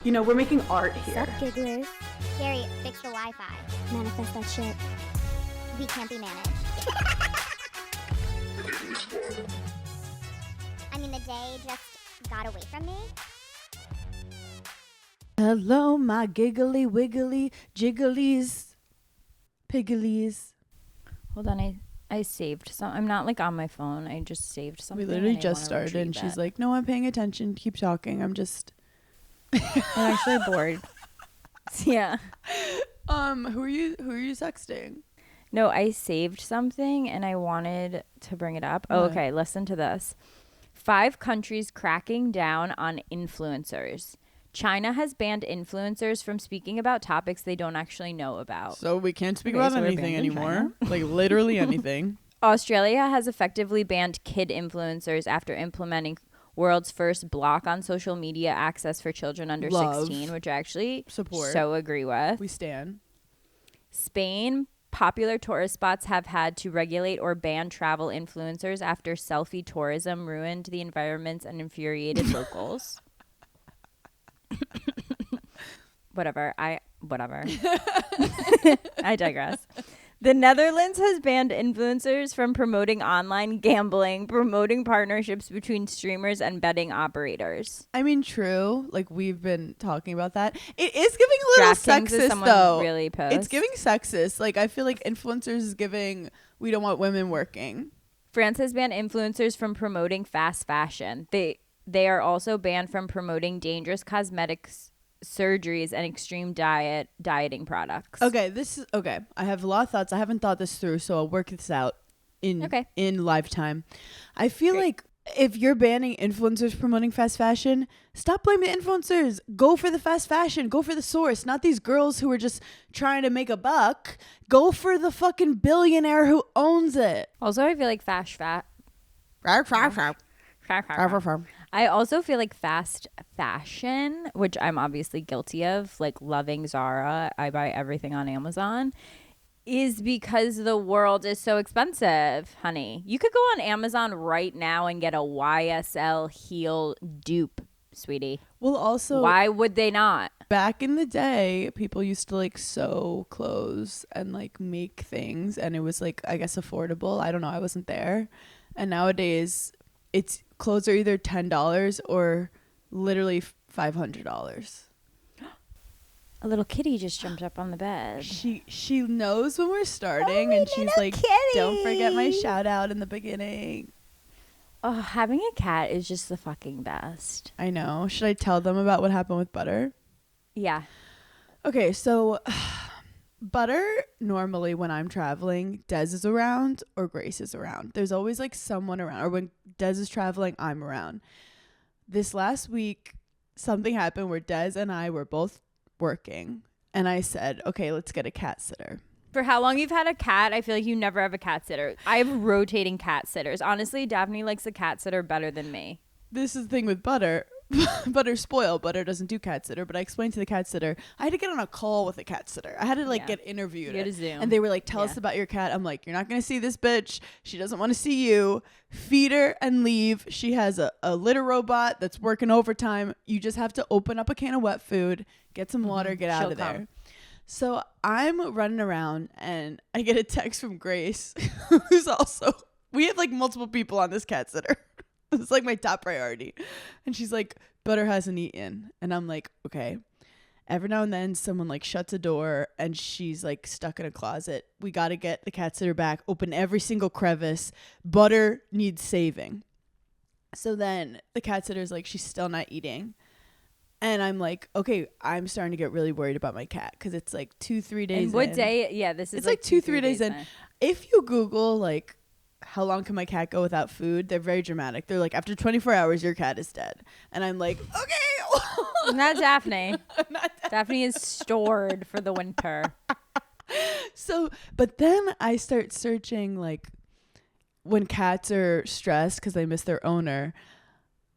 You know, we're making art here. Sup, gigglers? Gary, fix the Wi-Fi. Manifest that shit. We can't be managed. I mean, the day just got away from me. Hello, my giggly wiggly jigglies, pigglies. Hold on, I saved some. I'm not like on my phone. I just saved something. We literally and I just wanna started, and retrieve she's it. like, "No, I'm paying attention. Keep talking. I'm just." I'm actually bored. Yeah. Who are you sexting? No, I saved something and I wanted to bring it up. Oh, What? okay. Listen to this. 5 countries cracking down on influencers. China has banned influencers from speaking about topics they don't actually know about. So we can't speak Okay, about so we're anything banned in anymore. Like literally anything. Australia has effectively banned kid influencers after implementing world's first block on social media access for children under Love. 16, which I actually Support. so agree with. We stand. Spain, popular tourist spots have had to regulate or ban travel influencers after selfie tourism ruined the environments and infuriated locals. Whatever. I digress. The Netherlands has banned influencers from promoting online gambling, promoting partnerships between streamers and betting operators. I mean, true. Like we've been talking about that. It is giving a little DraftKings is sexist, someone though. really post. It's giving sexist. Like I feel like influencers is giving. We don't want women working. France has banned influencers from promoting fast fashion. They are also banned from promoting dangerous cosmetics, surgeries, and extreme dieting products. Okay, I have a lot of thoughts. I haven't thought this through, so I'll work this out in lifetime. I feel like if you're banning influencers promoting fast fashion, stop blaming the influencers. Go for the fast fashion. Go for the source. Not these girls who are just trying to make a buck. Go for the fucking billionaire who owns it. Also, I feel like I also feel like fast fashion, which I'm obviously guilty of, like loving Zara, I buy everything on Amazon, is because the world is so expensive, honey. You could go on Amazon right now and get a YSL heel dupe, sweetie. Well, also, Why would they not? back in the day, people used to like sew clothes and like make things, and it was like, I guess, affordable. I don't know. I wasn't there. And nowadays, clothes are either $10 or literally $500. A little kitty just jumped up on the bed. She knows when we're starting, and she's like, "Don't forget my shout out in the beginning." Oh, having a cat is just the fucking best. I know. Should I tell them about what happened with Butter? Yeah. Okay, so Butter, normally when I'm traveling, Des is around or Grace is around. There's always like someone around, or when Des is traveling, I'm around. This last week, something happened where Des and I were both working, and I said, okay, let's get a cat sitter. For how long you've had a cat, I feel like you never have a cat sitter. I have rotating cat sitters. Honestly, Daphne likes a cat sitter better than me. This is the thing with Butter. Butter's spoiled. Butter doesn't do cat sitter, but I explained to the cat sitter, I had to get on a call with a cat sitter. I had to get interviewed. You had a Zoom. And they were like, tell us about your cat. I'm like, you're not going to see this bitch. She doesn't want to see you. Feed her and leave. She has a litter robot that's working overtime. You just have to open up a can of wet food, get some water, get out of there. So I'm running around and I get a text from Grace, who's also, we have like multiple people on this cat sitter. It's like my top priority. And she's like, Butter hasn't eaten. And I'm like, okay. Every now and then someone like shuts a door and she's like stuck in a closet. We got to get the cat sitter back, open every single crevice. Butter needs saving. So then the cat sitter's like, she's still not eating. And I'm like, okay, I'm starting to get really worried about my cat because it's like 2-3 days And what in. day? Yeah, this is It's like 2-3 days in. If you Google like, how long can my cat go without food? They're very dramatic. They're like, after 24 hours, your cat is dead. And I'm like, okay. Not Daphne. Daphne is stored for the winter. So, but then I start searching like when cats are stressed because they miss their owner.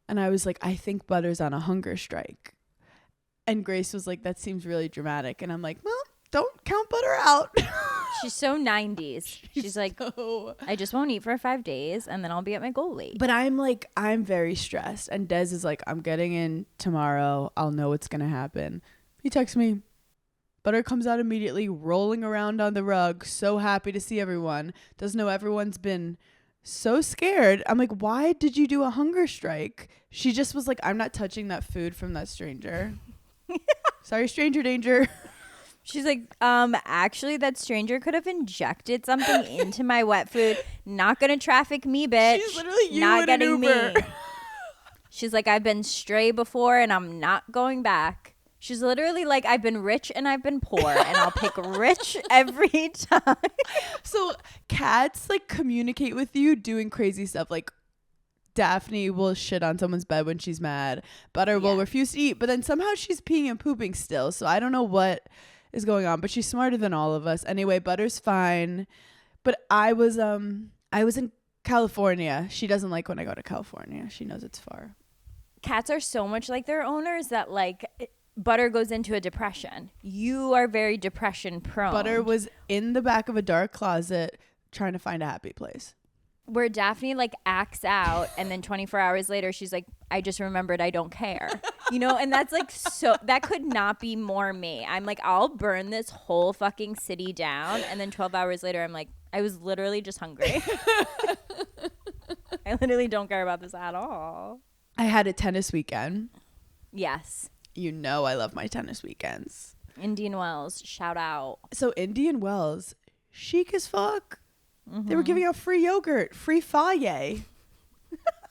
And I was like, I think Butter's on a hunger strike. And Grace was like, that seems really dramatic. And I'm like, well, don't count Butter out. She's so 90s. She's like, I just won't eat for 5 days and then I'll be at my goal weight. But I'm very stressed. And Des is like, I'm getting in tomorrow. I'll know what's going to happen. He texts me. Butter comes out immediately, rolling around on the rug, so happy to see everyone. Doesn't know everyone's been so scared. I'm like, why did you do a hunger strike? She just was like, I'm not touching that food from that stranger. Sorry, stranger danger. She's like, actually, that stranger could have injected something into my wet food. Not gonna traffic me, bitch. She's literally you not in getting an Uber. me. She's like, I've been stray before and I'm not going back. She's literally like, I've been rich and I've been poor and I'll pick rich every time. So cats like communicate with you doing crazy stuff. Like Daphne will shit on someone's bed when she's mad. Butter will refuse to eat, but then somehow she's peeing and pooping still. So I don't know what is going on, but she's smarter than all of us. Anyway, Butter's fine. But I was in California. She doesn't like when I go to California. She knows it's far. Cats are so much like their owners that like Butter goes into a depression. You are very depression prone. Butter was in the back of a dark closet trying to find a happy place. Where Daphne like acts out and then 24 hours later she's like, I just remembered I don't care. You know, and that's like, so that could not be more me. I'm like, I'll burn this whole fucking city down, and then 12 hours later I'm like, I was literally just hungry. I literally don't care about this at all. I had a tennis weekend. Yes. You know I love my tennis weekends. Indian Wells, shout out. So Indian Wells, chic as fuck. They were giving out free yogurt, free faye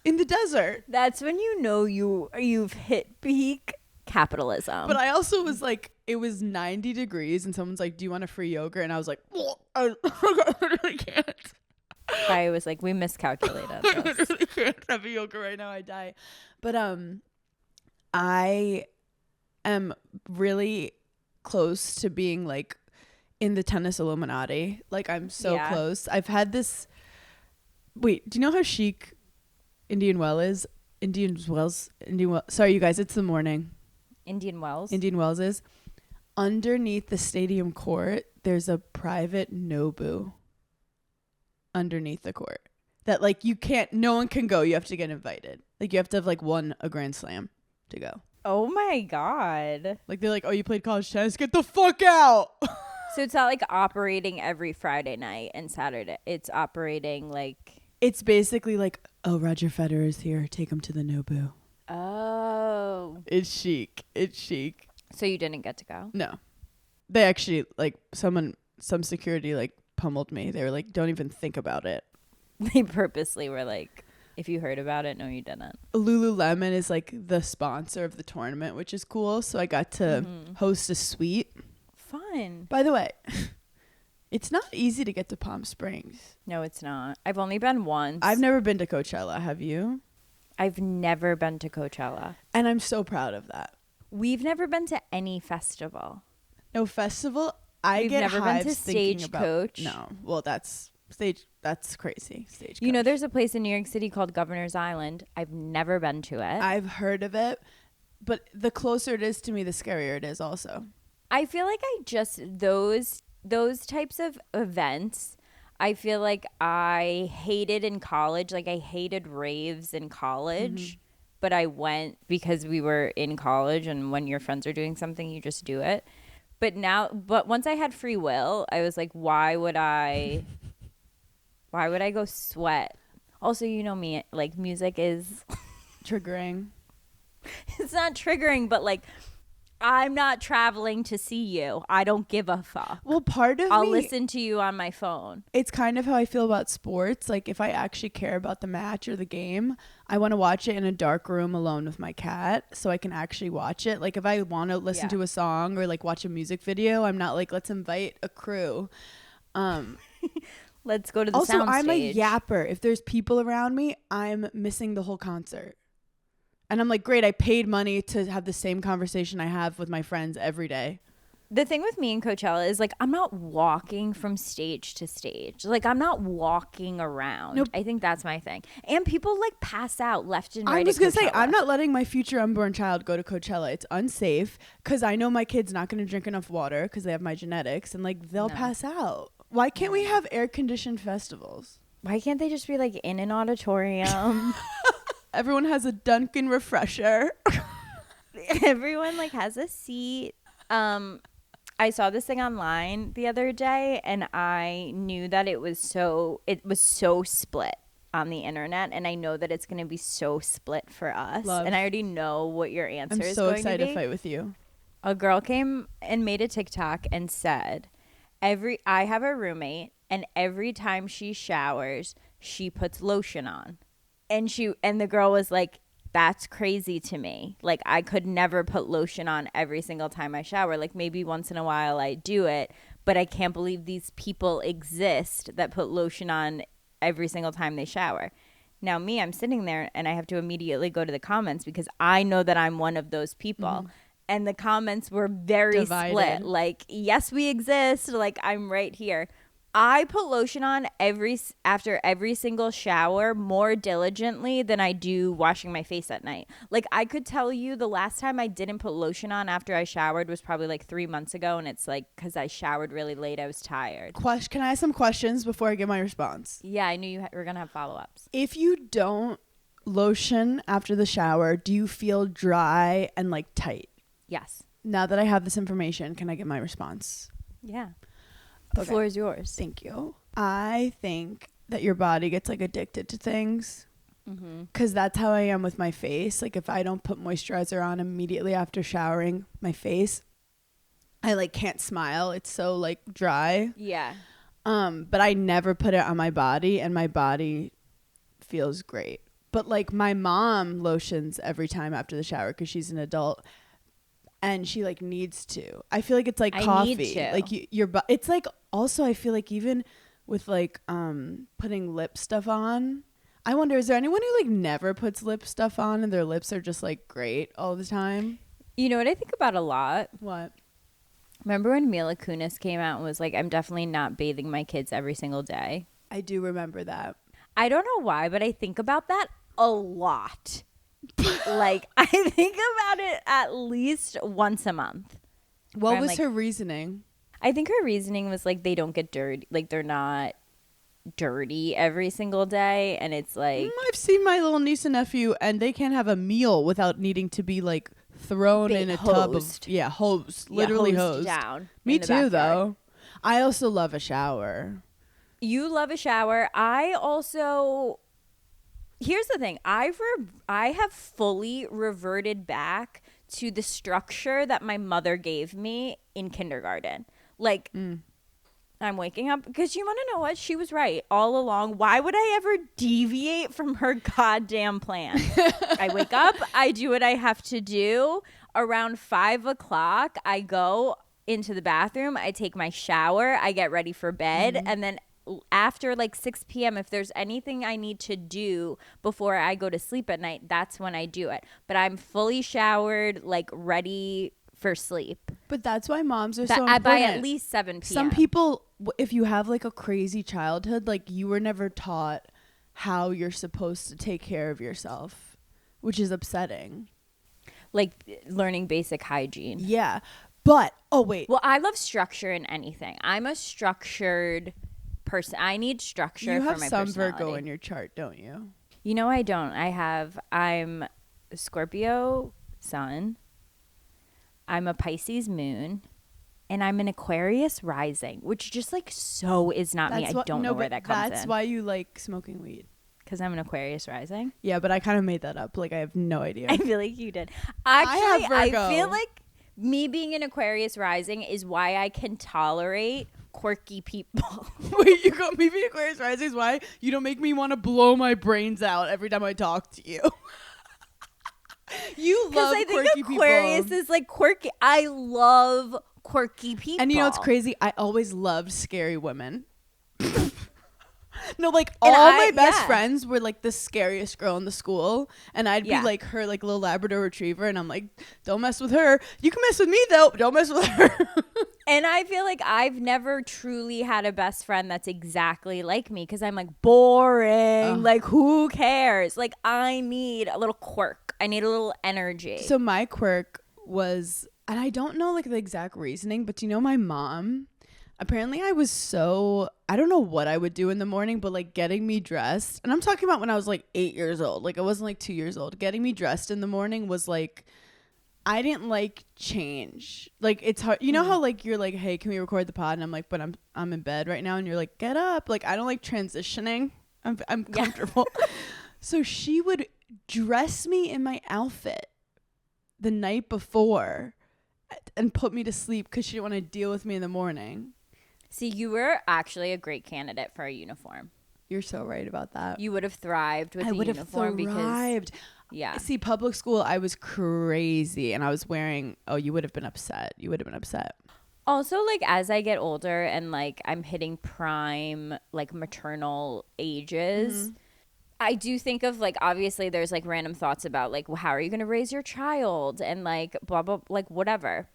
in the desert. That's when you know you've hit peak capitalism. But I also was like, it was 90 degrees and someone's like, do you want a free yogurt? And I was like, I literally can't. I was like, we miscalculated I this. literally can't have a yogurt right now. I die. But I am really close to being like in the tennis Illuminati. Like I'm so close. I've had this. Wait, do you know how chic Indian Wells is? Sorry, you guys. It's the morning. Indian Wells is underneath the stadium court. There's a private Nobu underneath the court that like no one can go. You have to get invited. Like you have to have like won a Grand Slam to go. Oh my God. Like they're like, oh, you played college tennis? Get the fuck out. So it's not like operating every Friday night and Saturday. It's operating like. It's basically like, oh, Roger Federer's here. Take him to the Nobu. Oh. It's chic. So you didn't get to go? No. They actually like some security like pummeled me. They were like, don't even think about it. They purposely were like, if you heard about it, no, you didn't. Lululemon is like the sponsor of the tournament, which is cool. So I got to host a suite. Fun. By the way, it's not easy to get to Palm Springs. No, it's not. I've only been once. I've never been to Coachella. Have you? I've never been to Coachella. And I'm so proud of that. We've never been to any festival. No festival. We've never been to Stagecoach. No. Well, that's crazy. Stagecoach. You know, there's a place in New York City called Governor's Island. I've never been to it. I've heard of it, but the closer it is to me, the scarier it is also. I feel like those types of events, I feel like I hated in college. Like I hated raves in college, but I went because we were in college, and when your friends are doing something, you just do it. But once I had free will, I was like, why would I go sweat? Also, you know me, like music is triggering. It's not triggering, but like, I'm not traveling to see you. I don't give a fuck. Well, I'll listen to you on my phone. It's kind of how I feel about sports. Like if I actually care about the match or the game, I want to watch it in a dark room alone with my cat so I can actually watch it. Like if I want to listen to a song or like watch a music video, I'm not like, let's invite a crew. Let's go to the also, sound I'm stage. a yapper. If there's people around me, I'm missing the whole concert. And I'm like, great, I paid money to have the same conversation I have with my friends every day. The thing with me and Coachella is like I'm not walking from stage to stage. Like I'm not walking around. Nope. I think that's my thing. And people like pass out left and right. I was going gonna to say I'm not letting my future unborn child go to Coachella. It's unsafe because I know my kid's not gonna drink enough water because they have my genetics and like they'll pass out. Why can't we have air conditioned festivals? Why can't they just be like in an auditorium? Everyone has a Dunkin refresher. Everyone like has a seat. I saw this thing online the other day and I knew that it was so split on the internet, and I know that it's going to be so split for us. Love. And I already know what your answer is I'm so going excited to be. to fight with you. A girl came and made a TikTok and said, I have a roommate and every time she showers, she puts lotion on. And the girl was like, that's crazy to me. Like, I could never put lotion on every single time I shower. Like, maybe once in a while I do it, but I can't believe these people exist that put lotion on every single time they shower. Now, me, I'm sitting there and I have to immediately go to the comments because I know that I'm one of those people. Mm-hmm. And the comments were very split. Like, yes, we exist. Like, I'm right here. I put lotion on after every single shower more diligently than I do washing my face at night. Like, I could tell you the last time I didn't put lotion on after I showered was probably like 3 months ago. And it's like because I showered really late. I was tired. Can I ask some questions before I give my response? Yeah, I knew you were going to have follow-ups. If you don't lotion after the shower, do you feel dry and like tight? Yes. Now that I have this information, can I get my response? Yeah. The floor is yours. Thank you. I think that your body gets like addicted to things because that's how I am with my face. Like if I don't put moisturizer on immediately after showering my face, I like can't smile. It's so like dry. Yeah. But I never put it on my body and my body feels great. But like my mom lotions every time after the shower because she's an adult. And she like needs to. I feel like it's like coffee. Like it's like also I feel like even with like putting lip stuff on. I wonder, is there anyone who like never puts lip stuff on and their lips are just like great all the time? You know what I think about a lot? What? Remember when Mila Kunis came out and was like, I'm definitely not bathing my kids every single day? I do remember that. I don't know why, but I think about that a lot. Like I think about it at least once a month. What was her reasoning? I think her reasoning was like they don't get dirty, like they're not dirty every single day, and it's like I've seen my little niece and nephew and they can't have a meal without needing to be like thrown in a tub of hosed, literally hosed down. Me too though. I also love a shower. You love a shower. I also Here's the thing. I have fully reverted back to the structure that my mother gave me in kindergarten. Like, I'm waking up because you want to know what? She was right all along. Why would I ever deviate from her goddamn plan? I wake up. I do what I have to do. Around 5 o'clock, I go into the bathroom. I take my shower. I get ready for bed. And then after like 6 p.m., if there's anything I need to do before I go to sleep at night, that's when I do it. But I'm fully showered, like ready for sleep. But that's why moms are so important. By at least 7 p.m. Some people, if you have like a crazy childhood, like you were never taught how you're supposed to take care of yourself, which is upsetting. Like learning basic hygiene. Yeah. But, oh wait. Well, I love structure in anything. I'm a structured person. I need structure for my personality. You have some Virgo in your chart, don't you? You know I don't. I'm a Scorpio sun. I'm a Pisces moon. And I'm an Aquarius rising, which just like so is not me. I don't know where that comes in. That's why you like smoking weed. Because I'm an Aquarius rising? Yeah, but I kind of made that up. Like I have no idea. I feel like you did. Actually, I have Virgo. I feel like me being an Aquarius rising is why I can tolerate quirky people. Wait, you got me being Aquarius rising is why you don't make me want to blow my brains out every time I talk to you. You love quirky people. Because I think Aquarius is like quirky. I love quirky people. And you know what's crazy? I always loved scary women. No, like And all my best yeah. friends were like the scariest girl in the school, and I'd Yeah. be like her like little Labrador retriever, and I'm like, don't mess with her. You can mess with me though, but don't mess with her. And I feel like I've never truly had a best friend that's exactly like me because I'm like boring. Like, who cares? Like, I need a little quirk. I need a little energy. So my quirk was, and I don't know like the exact reasoning, but you know, my mom, apparently I don't know what I would do in the morning, but like getting me dressed, and I'm talking about when I was like 8 years old, like I wasn't like 2 years old. Getting me dressed in the morning was like, I didn't like change. Like it's hard. You know how like you're like, hey, can we record the pod? And I'm like, but I'm in bed right now. And you're like, get up. Like I don't like transitioning. I'm comfortable. So she would dress me in my outfit the night before and put me to sleep because she didn't want to deal with me in the morning. See, you were actually a great candidate for a uniform. You're so right about that. You would have thrived with I a would have uniform thrived. yeah. See, public school, I was crazy, and I was wearing. Oh, you would have been upset. You would have been upset. Also, like, as I get older and like I'm hitting prime like maternal ages, I do think of like, obviously there's like random thoughts about like, well, how are you going to raise your child and like blah blah, like whatever.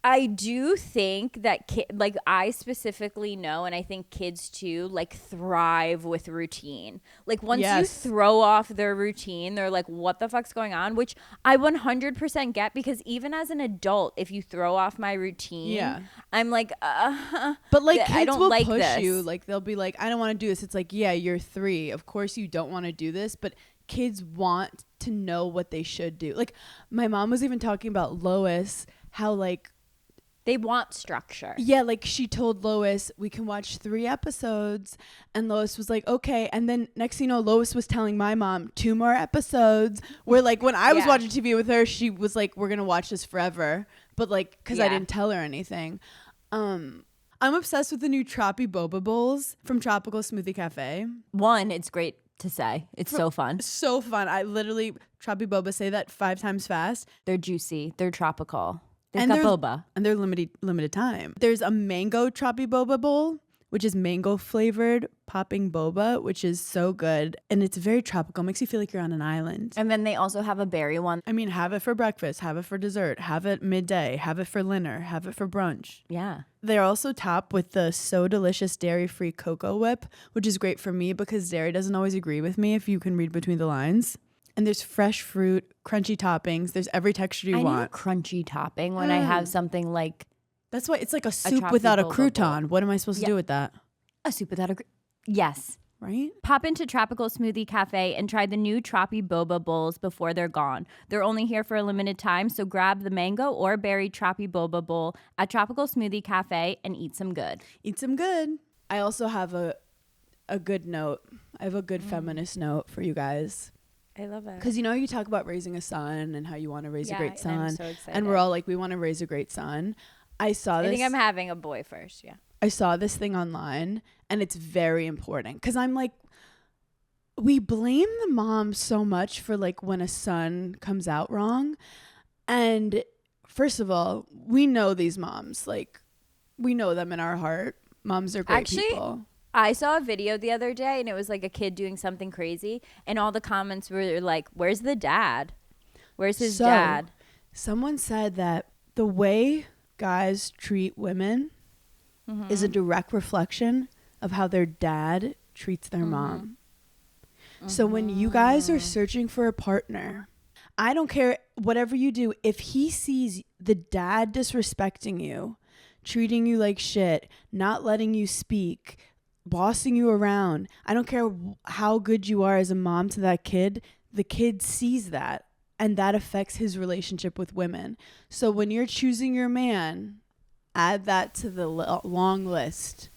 I do think that like I specifically know, and I think kids too, like thrive with routine. Like once you throw off their routine, they're like, what the fuck's going on? Which I 100% get, because even as an adult, if you throw off my routine, I'm like, but like I kids don't will like push this. you. Like they'll be like, I don't want to do this. It's like, yeah, you're 3. Of course you don't want to do this, but kids want to know what they should do. Like my mom was even talking about Lois, how like, they want structure. yeah, like she told Lois, we can watch 3 episodes. And Lois was like, okay. And then next thing you know, Lois was telling my mom 2 more episodes. Where like when I was watching TV with her, she was like, we're going to watch this forever. But like, because I didn't tell her anything. I'm obsessed with the new Troppy Boba Bowls from Tropical Smoothie Cafe. One, it's great to say. It's so fun. So fun. I literally, Troppy Boba, say that 5 times fast. They're juicy. They're tropical. They've And got they're- boba. And they're limited time. There's a mango Troppy Boba bowl, which is mango flavored popping boba, which is so good. And it's very tropical. Makes you feel like you're on an island. And then they also have a berry one. I mean, have it for breakfast, have it for dessert, have it midday, have it for dinner, have it for brunch. Yeah. They're also topped with the So Delicious dairy-free cocoa whip, which is great for me because dairy doesn't always agree with me if you can read between the lines. And there's fresh fruit, crunchy toppings. There's every texture you I want. need a crunchy topping when I have something like That's why it's like a soup Troppy without a Boba crouton. bowl. What am I supposed to do with that? a soup without a... Yes. Right? Pop into Tropical Smoothie Cafe and try the new Troppy Boba Bowls before they're gone. They're only here for a limited time, so grab the mango or berry Troppy Boba Bowl at Tropical Smoothie Cafe and eat some good. Eat some good. I also have a good note. I have a good feminist note for you guys. I love it. Because you know you talk about raising a son and how you want to raise a great son. I'm so excited. And we're all like, we want to raise a great son. I think I'm having a boy first, yeah. I saw this thing online, and it's very important because I'm like, we blame the mom so much for like when a son comes out wrong. And first of all, we know these moms, like we know them in our heart. Moms are great people. I saw a video the other day and it was like a kid doing something crazy and all the comments were like, where's the dad? Where's his dad? Someone said that the way guys treat women is a direct reflection of how their dad treats their mom. So when you guys are searching for a partner, I don't care whatever you do, if he sees the dad disrespecting you, treating you like shit, not letting you speak, bossing you around, I don't care how good you are as a mom to that kid, the kid sees that and that affects his relationship with women. So when you're choosing your man, add that to the long list.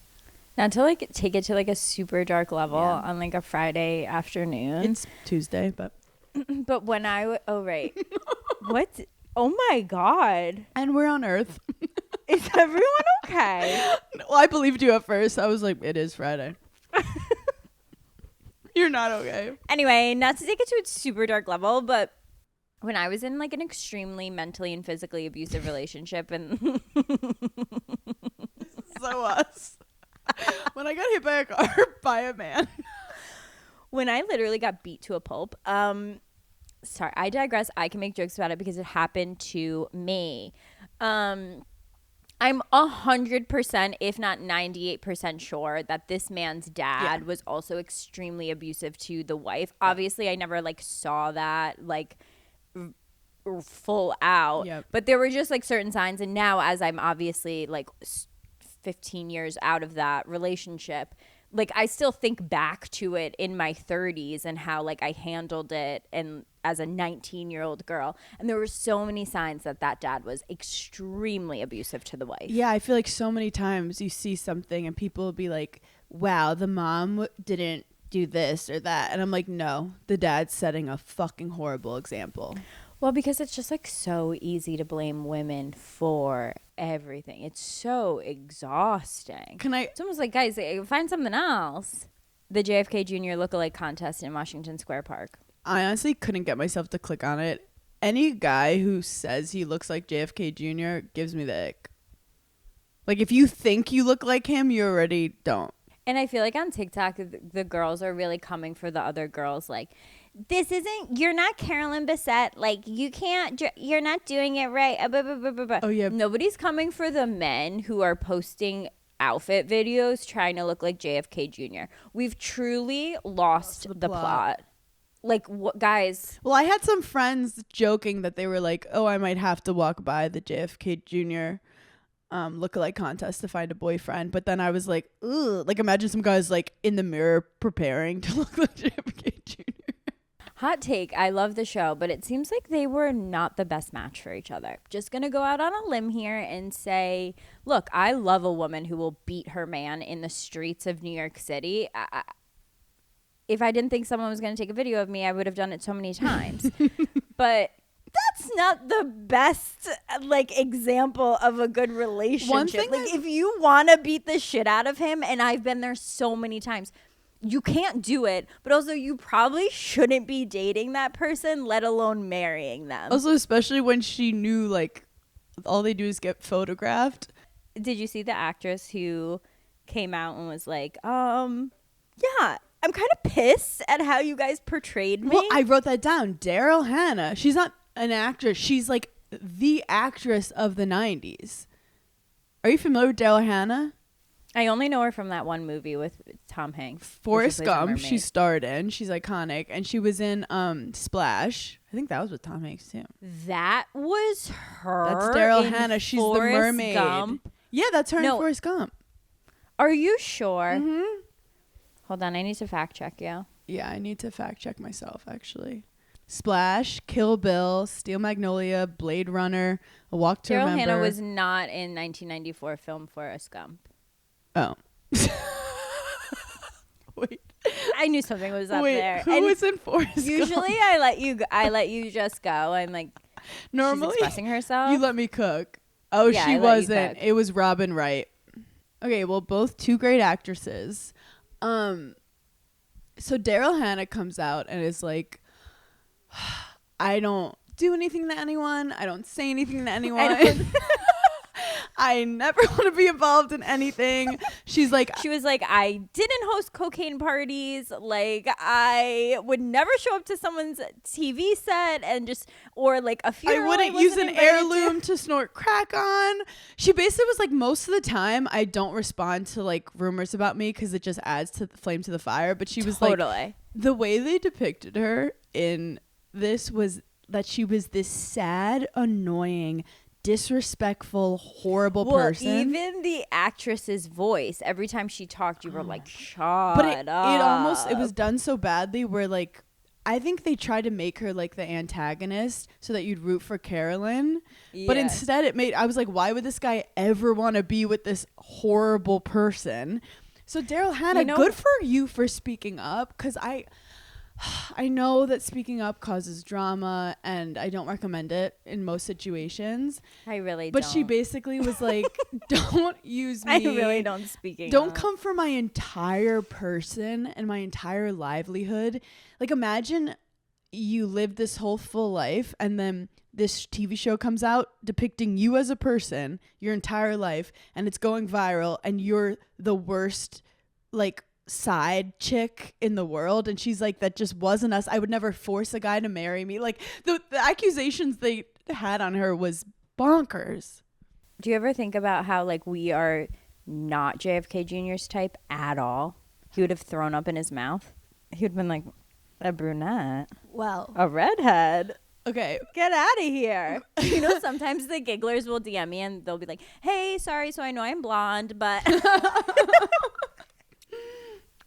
Not to like take it to like a super dark level on like a Friday afternoon. It's Tuesday, but But when oh right. What? Oh my God. and we're on Earth. Is everyone okay? Well, I believed you at first. I was like, it is Friday. You're not okay. Anyway, not to take it to a super dark level, but when I was in like an extremely mentally and physically abusive relationship and So us. When I got hit by a car by a man. when I literally got beat to a pulp. Sorry, I digress. I can make jokes about it because it happened to me. I'm 100%, if not 98% sure that this man's dad was also extremely abusive to the wife. Obviously, I never like saw that like full out, but there were just like certain signs. And now, as I'm obviously like 15 years out of that relationship, like I still think back to it in my 30s and how like I handled it and as a 19-year-old girl, and there were so many signs that dad was extremely abusive to the wife. Yeah, I feel like so many times you see something and people will be like, wow, the mom didn't do this or that, and I'm like, no, the dad's setting a fucking horrible example. Well, because it's just like so easy to blame women for everything. It's so exhausting. It's almost like, guys, find something else. The JFK Jr. lookalike contest in Washington Square Park. I honestly couldn't get myself to click on it. Any guy who says he looks like JFK Jr. gives me the ick. Like, if you think you look like him, you already don't. And I feel like on TikTok, the girls are really coming for the other girls. Like, you're not Carolyn Bessette. Like, you're not doing it right. Oh, yeah. Nobody's coming for the men who are posting outfit videos trying to look like JFK Jr. We've truly lost the plot. Like, what, guys? Well, I had some friends joking that they were like, oh, I might have to walk by the JFK Jr. Lookalike contest to find a boyfriend. But then I was like, ugh. Like, imagine some guys like in the mirror preparing to look like JFK Jr. Hot take. I love the show, but it seems like they were not the best match for each other. Just going to go out on a limb here and say, look, I love a woman who will beat her man in the streets of New York City. If I didn't think someone was going to take a video of me, I would have done it so many times. But that's not the best like example of a good relationship. Like, if you want to beat the shit out of him, and I've been there so many times, you can't do it. But also, you probably shouldn't be dating that person, let alone marrying them. Also, especially when she knew like all they do is get photographed. Did you see the actress who came out and was like, yeah, I'm kind of pissed at how you guys portrayed me? Well, I wrote that down. Daryl Hannah. She's not an actress. She's like the actress of the 90s. Are you familiar with Daryl Hannah? I only know her from that one movie with Tom Hanks. Forrest Gump. She starred in. She's iconic. And she was in Splash. I think that was with Tom Hanks too. That was her. That's Daryl Hannah. She's the mermaid. Gump. Yeah, that's her in Forrest Gump. Are you sure? Mm-hmm. Hold on, I need to fact check you. Yeah, I need to fact check myself, actually. Splash, Kill Bill, Steel Magnolia, Blade Runner, A Walk to Remember. Daryl Hannah was not in 1994 film Forrest Gump. Oh. Wait. I knew something was up there. Who was in Forrest Gump? Usually I let you just go. I'm like, normally she's expressing herself. You let me cook. Oh, yeah, she wasn't. It was Robin Wright. Okay, well, both two great actresses. So Daryl Hannah comes out and is like, I don't do anything to anyone. I don't say anything to anyone. I never want to be involved in anything. She was like, I didn't host cocaine parties. Like, I would never show up to someone's TV set and or like a funeral. I wouldn't use an heirloom to snort crack on. She basically was like, most of the time I don't respond to like rumors about me because it just adds to the flame to the fire. But she was like, the way they depicted her in this was that she was this sad, annoying, disrespectful, horrible person. Even the actress's voice, every time she talked, you were like, shut up. But it was done so badly where like, I think they tried to make her like the antagonist so that you'd root for Carolyn. Yeah. But instead I was like, why would this guy ever want to be with this horrible person? So Daryl Hannah, good for you for speaking up, because I know that speaking up causes drama and I don't recommend it in most situations. I really don't. But she basically was like, don't use me. I really don't speaking Don't up. come for my entire person and my entire livelihood. Like, imagine you lived this whole full life and then this TV show comes out depicting you as a person, your entire life, and it's going viral and you're the worst, like, side chick in the world, and she's like, that just wasn't us. I would never force a guy to marry me. Like the accusations they had on her was bonkers. Do you ever think about how like we are not JFK Jr.'s type at all? He would have thrown up in his mouth. He would have been like, a brunette, Well, a redhead. Okay. Get out of here. You know, sometimes the gigglers will DM me and they'll be like, hey, sorry, so I know I'm blonde, but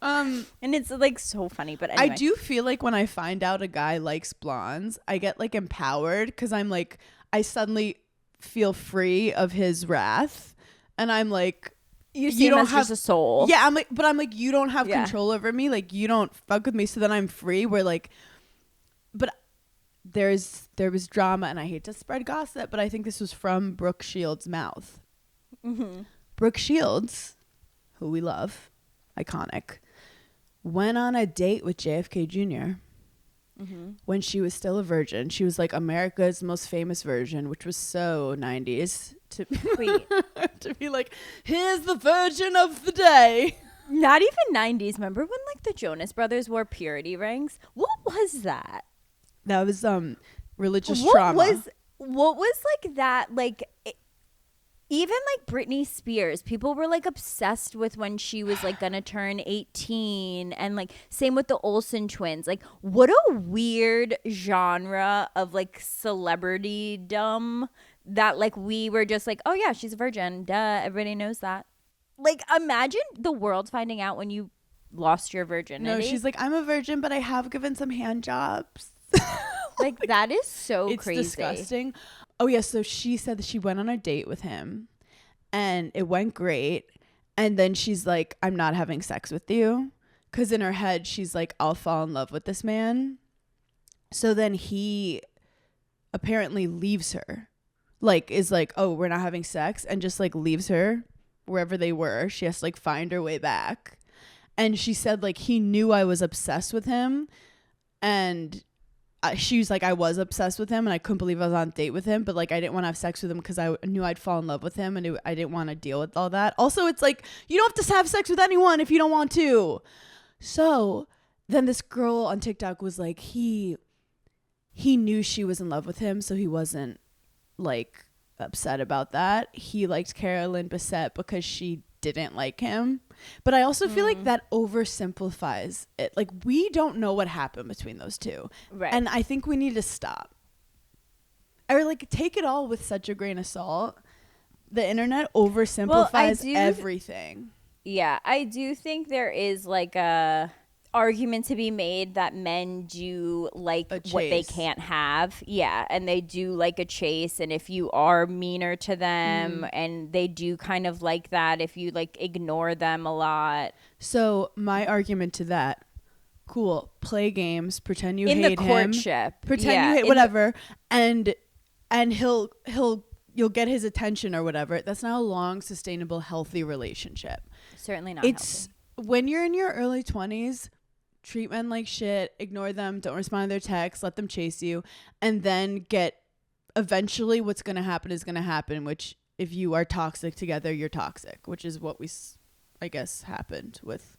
and it's like so funny. But anyway. I do feel like when I find out a guy likes blondes, I get like empowered because I'm like, I suddenly feel free of his wrath, and I'm like, you don't have just a soul. Yeah, I'm like, you don't have control over me. Like, you don't fuck with me, so then I'm free. We're like, but there was drama, and I hate to spread gossip, but I think this was from Brooke Shields' mouth. Mm-hmm. Brooke Shields, who we love, iconic, went on a date with JFK Jr. When she was still a virgin. She was like America's most famous virgin, which was so 90s to to be like, here's the virgin of the day. Not even 90s. Remember when like the Jonas Brothers wore purity rings? What was that? That was religious trauma. What was like that? Like even like Britney Spears, people were like obsessed with when she was like gonna turn 18, and like same with the Olsen twins. Like what a weird genre of like celebritydom that like we were just like, oh yeah, she's a virgin, duh, everybody knows that. Like imagine the world finding out when you lost your virginity. No, she's like, I'm a virgin, but I have given some hand jobs. Like that is so it's crazy. Disgusting. Oh yeah, so she said that she went on a date with him and it went great, and then she's like, I'm not having sex with you, because in her head she's like, I'll fall in love with this man. So then he apparently leaves her, like is like, oh, we're not having sex, and just like leaves her wherever they were. She has to like find her way back. And she said like, he knew I was obsessed with him, and she was like, I was obsessed with him, and I couldn't believe I was on a date with him, but like I didn't want to have sex with him because I knew I'd fall in love with him, and I didn't want to deal with all that. Also, it's like, you don't have to have sex with anyone if you don't want to. So then this girl on TikTok was like, he knew she was in love with him, so he wasn't like upset about that. He liked Carolyn Bessette because she didn't like him. But I also feel like that oversimplifies it. Like, we don't know what happened between those two. Right. And I think we need to stop. Or like take it all with such a grain of salt. The internet oversimplifies everything. Yeah, I do think there is like a argument to be made that men do like what they can't have. Yeah, and they do like a chase, and if you are meaner to them and they do kind of like that if you like ignore them a lot. So my argument to that, cool, play games, pretend you hate him. In the courtship. Pretend you hate whatever, and you'll get his attention or whatever. That's not a long, sustainable, healthy relationship. Certainly not healthy. When you're in your early 20s, treat men like shit, ignore them, don't respond to their texts, let them chase you, and then eventually what's going to happen is going to happen, which if you are toxic together, you're toxic, which is what I guess happened with.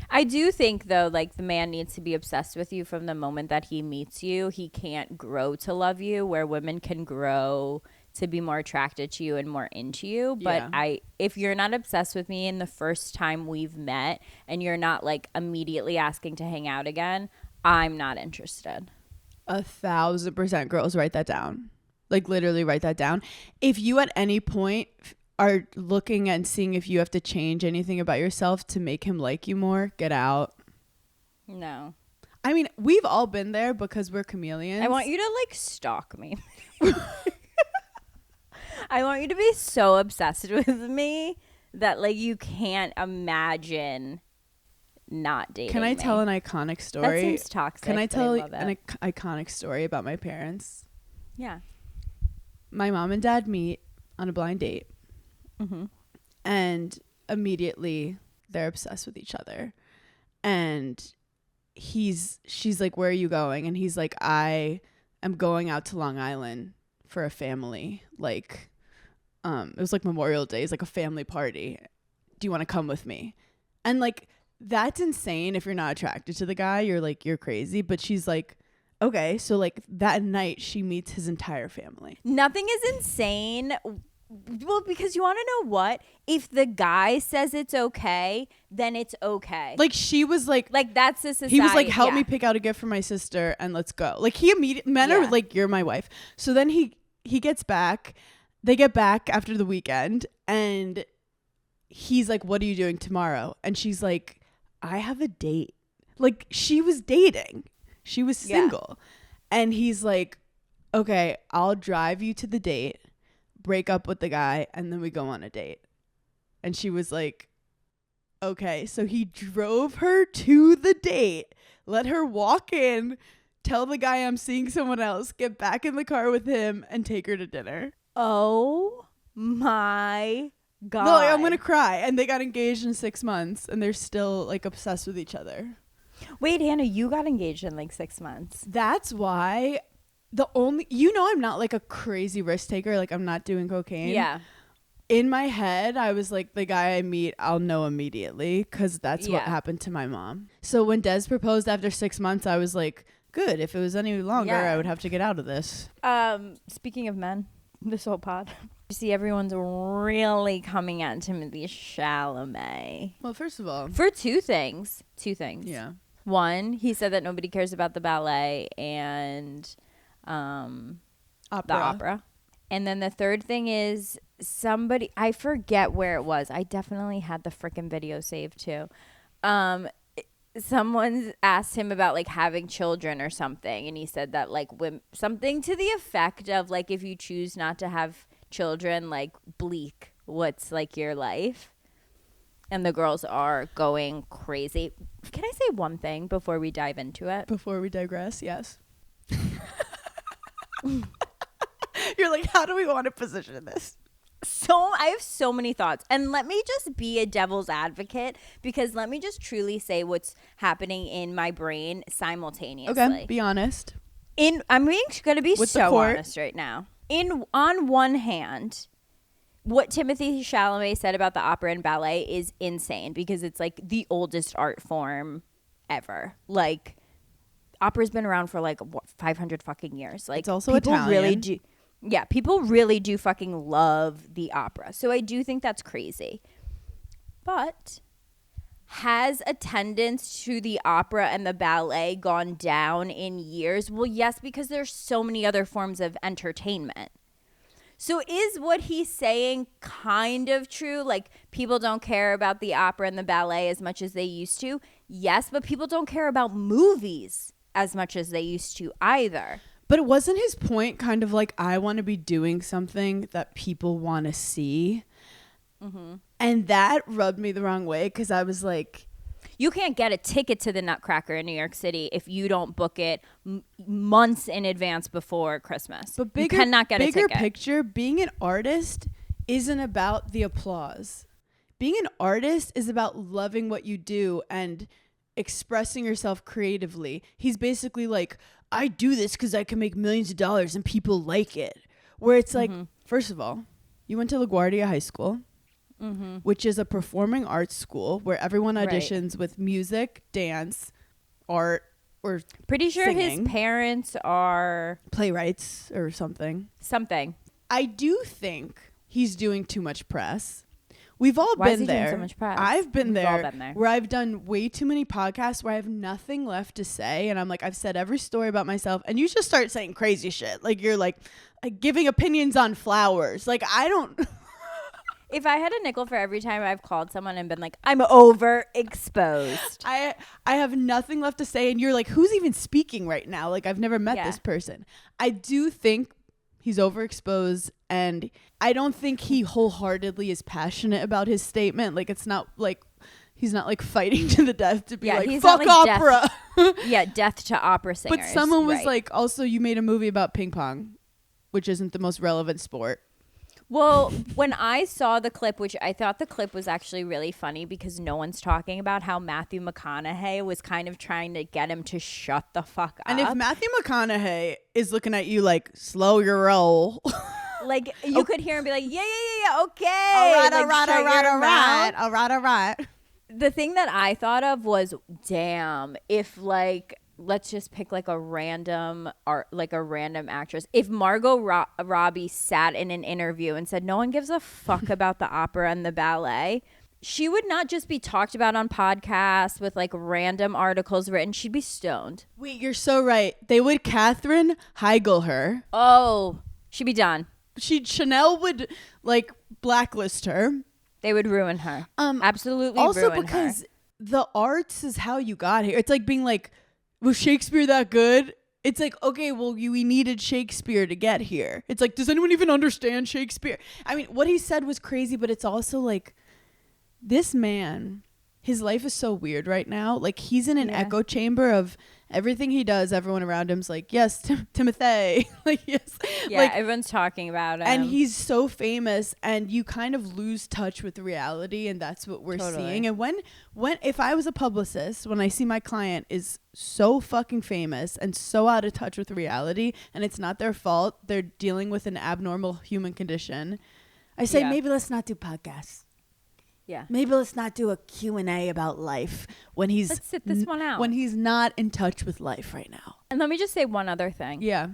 I do think though, like the man needs to be obsessed with you from the moment that he meets you. He can't grow to love you, where women can grow to be more attracted to you and more into you. But if you're not obsessed with me in the first time we've met and you're not like immediately asking to hang out again, I'm not interested. 1,000% girls, write that down. Like literally write that down. If you at any point are looking and seeing if you have to change anything about yourself to make him like you more, get out. No. I mean, we've all been there because we're chameleons. I want you to like stalk me. I want you to be so obsessed with me that like you can't imagine not dating. Can I me. tell an iconic story? That seems toxic. Can I tell an iconic story about my parents? Yeah. My mom and dad meet on a blind date. Mm-hmm. And immediately they're obsessed with each other. And she's like, where are you going? And he's like, I am going out to Long Island for a family. Like, it was like Memorial Day. It's like a family party. Do you want to come with me? And like, that's insane. If you're not attracted to the guy, you're like, you're crazy. But she's like, okay, so like that night she meets his entire family. Nothing is insane. Well, because you want to know what? If the guy says it's okay, then it's okay. Like she was like that's the society. he was like, help me pick out a gift for my sister and let's go. Like he immediately, men are like, you're my wife. So then he gets back. They get back after the weekend and he's like, what are you doing tomorrow? And she's like, I have a date. Like she was dating. She was single. And he's like, okay, I'll drive you to the date, break up with the guy, and then we go on a date. And she was like, okay. So he drove her to the date, let her walk in, tell the guy I'm seeing someone else, get back in the car with him, and take her to dinner. Oh my God. No, like, I'm going to cry. And they got engaged in 6 months, and they're still like obsessed with each other. Wait, Hannah, you got engaged in like 6 months. That's why I'm not like a crazy risk taker. Like I'm not doing cocaine. Yeah. In my head, I was like, the guy I meet, I'll know immediately because that's what happened to my mom. So when Des proposed after 6 months, I was like, good. If it was any longer, I would have to get out of this. Speaking of men, this whole pod. You see, everyone's really coming at Timothée Chalamet. Well, first of all, for two things. Yeah. One, he said that nobody cares about the ballet and the opera. And then the third thing is somebody, I forget where it was. I definitely had the freaking video saved too. Someone asked him about like having children or something. And he said that like something to the effect of like, if you choose not to have children, like bleak, what's like your life? And the girls are going crazy. Can I say one thing before we dive into it? Before we digress, yes. You're like, how do we want to position this? So I have so many thoughts. And let me just be a devil's advocate because let me just truly say what's happening in my brain simultaneously. Okay, be honest. I'm going to be With so honest right now. On one hand, what Timothée Chalamet said about the opera and ballet is insane because it's like the oldest art form ever. Like opera's been around for like 500 fucking years. Like it's also people Italian. Really do. Yeah, people really do fucking love the opera. So I do think that's crazy. But has attendance to the opera and the ballet gone down in years? Well, yes, because there's so many other forms of entertainment. So is what he's saying kind of true? Like people don't care about the opera and the ballet as much as they used to? Yes, but people don't care about movies as much as they used to either. But it wasn't his point kind of like, I want to be doing something that people want to see? Mm-hmm. And that rubbed me the wrong way because I was like, you can't get a ticket to the Nutcracker in New York City if you don't book it months in advance before Christmas. But you cannot get a ticket. Bigger picture, being an artist isn't about the applause. Being an artist is about loving what you do and expressing yourself creatively. He's basically like, I do this because I can make millions of dollars and people like it. Where it's like, first of all, you went to LaGuardia High School. Mm-hmm. Which is a performing arts school where everyone auditions with music, dance, art, or pretty sure singing. His parents are playwrights or something. I do think he's doing too much press. We've all Why been is he there. doing so much press? I've been We've all there, been there where I've done way too many podcasts where I have nothing left to say, and I'm like, I've said every story about myself, and you just start saying crazy shit. Like you're like giving opinions on flowers. Like I don't. If I had a nickel for every time I've called someone and been like, I'm overexposed. I have nothing left to say. And you're like, who's even speaking right now? Like, I've never met this person. I do think he's overexposed. And I don't think he wholeheartedly is passionate about his statement. Like, it's not like he's not like fighting to the death to be like, fuck opera. Death to opera singers. But someone was like, also, you made a movie about ping pong, which isn't the most relevant sport. Well, when I saw the clip, which I thought the clip was actually really funny because no one's talking about how Matthew McConaughey was kind of trying to get him to shut the fuck up. And if Matthew McConaughey is looking at you like, slow your roll. Like, you could hear him be like, yeah, okay. All right. The thing that I thought of was, damn, if like, let's just pick like a random art, like a random actress. If Margot Robbie sat in an interview and said, no one gives a fuck about the opera and the ballet, she would not just be talked about on podcasts with like random articles written. She'd be stoned. Wait, you're so right. They would Katherine Heigl her. Oh, she'd be done. Chanel would like blacklist her. They would ruin her. Absolutely also ruin her. because the arts is how you got here. It's like being like, was Shakespeare that good? It's like, okay, well, we needed Shakespeare to get here. It's like, does anyone even understand Shakespeare? I mean, what he said was crazy, but it's also like, this man, his life is so weird right now. Like, he's in an echo chamber of everything he does. Everyone around him's like, yes, Timothy. Like, yes. Yeah, like, everyone's talking about him. and he's so famous, and you kind of lose touch with reality, and that's what we're seeing. And when if I was a publicist, when I see my client is so fucking famous and so out of touch with reality, and it's not their fault, they're dealing with an abnormal human condition, I say, maybe let's not do podcasts. Yeah. Maybe let's not do a Q&A about life when he's Let's sit this one out. when he's not in touch with life right now. And let me just say one other thing. Yeah.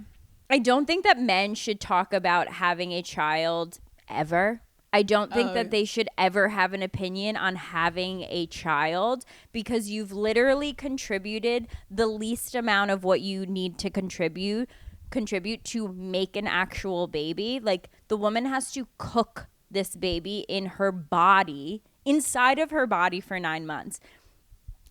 I don't think that men should talk about having a child ever. I don't think that they should ever have an opinion on having a child, because you've literally contributed the least amount of what you need to contribute to make an actual baby. Like, the woman has to cook this baby in her body, inside of her body, for 9 months.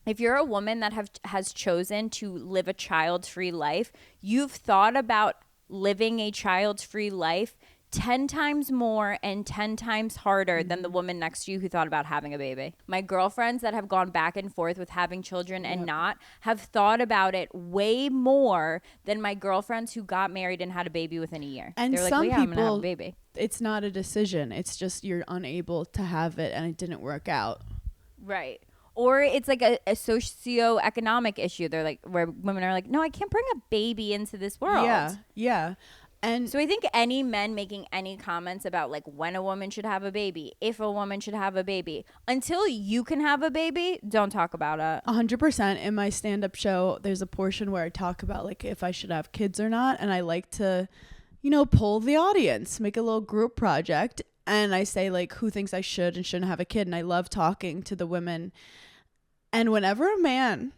If you're a woman that has chosen to live a child-free life, you've thought about living a child-free life 10 times more and 10 times harder than the woman next to you who thought about having a baby. My girlfriends that have gone back and forth with having children and not have thought about it way more than my girlfriends who got married and had a baby within a year. And they're like, some well, yeah, I'm gonna have a people, baby. it's not a decision. It's just you're unable to have it and it didn't work out. Right. Or it's like a socioeconomic issue. They're like, where women are like, no, I can't bring a baby into this world. Yeah. Yeah. And So I think any men making any comments about like when a woman should have a baby, if a woman should have a baby, until you can have a baby, don't talk about it. 100% in my stand-up show, there's a portion where I talk about like if I should have kids or not. And I like to, poll the audience, make a little group project. And I say like, who thinks I should and shouldn't have a kid? And I love talking to the women. And whenever a man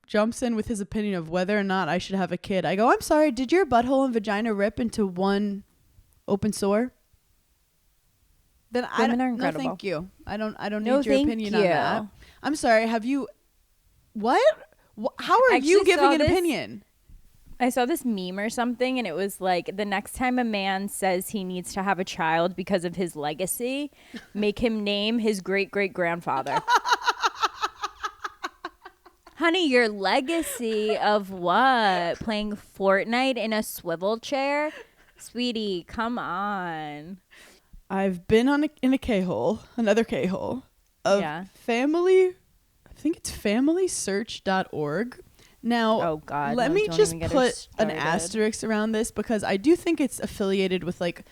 jumps in with his opinion of whether or not I should have a kid, I go, I'm sorry, did your butthole and vagina rip into one open sore? Then Women are incredible. No, thank you. I don't No, need your thank opinion on you. that. I'm sorry. Have you? What? How are Actually you giving saw an this- opinion? I saw this meme or something, and it was like, the next time a man says he needs to have a child because of his legacy, make him name his great-great-grandfather. Honey, your legacy of what? Playing Fortnite in a swivel chair? Sweetie, come on. I've been in a K-hole, another K-hole of family. I think it's familysearch.org. Now, Oh, God. let no, me don't just even get put us an started. asterisk around this because I do think it's affiliated with like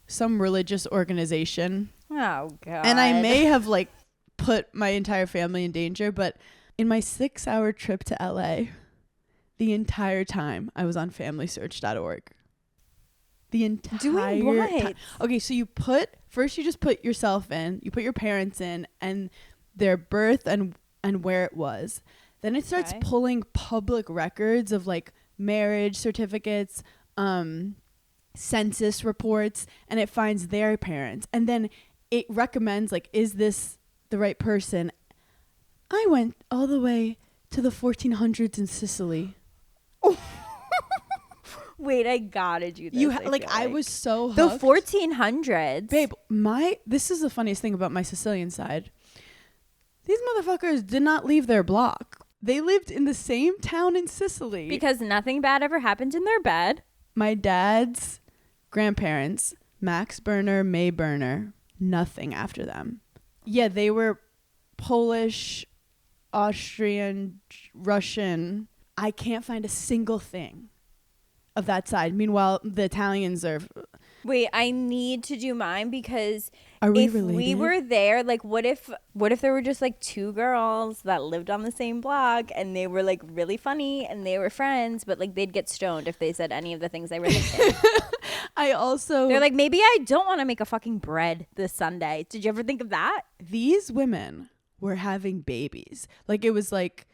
some religious organization. Oh, God. And I may have like put my entire family in danger, but in my 6-hour trip to LA, the entire time I was on familysearch.org. The entire Doing what? time. Okay, so you just put yourself in, you put your parents in and their birth and where it was. Then it starts pulling public records of like marriage certificates, census reports, and it finds their parents. And then it recommends like, is this the right person? I went all the way to the 1400s in Sicily. Wait, I gotta do this. I was so the hooked. 1400s. Babe, this is the funniest thing about my Sicilian side. These motherfuckers did not leave their block. They lived in the same town in Sicily. Because nothing bad ever happened in their bed. My dad's grandparents, Max Berner, May Berner, nothing after them. Yeah, they were Polish, Austrian, Russian. I can't find a single thing of that side. Meanwhile, the Italians are Wait, I need to do mine because Are we if we related? were there, like what if there were just like two girls that lived on the same block and they were like really funny and they were friends, but like they'd get stoned if they said any of the things they were thinking. I also They're like, maybe I don't want to make a fucking bread this Sunday. Did you ever think of that? these women were having babies. Like it was like,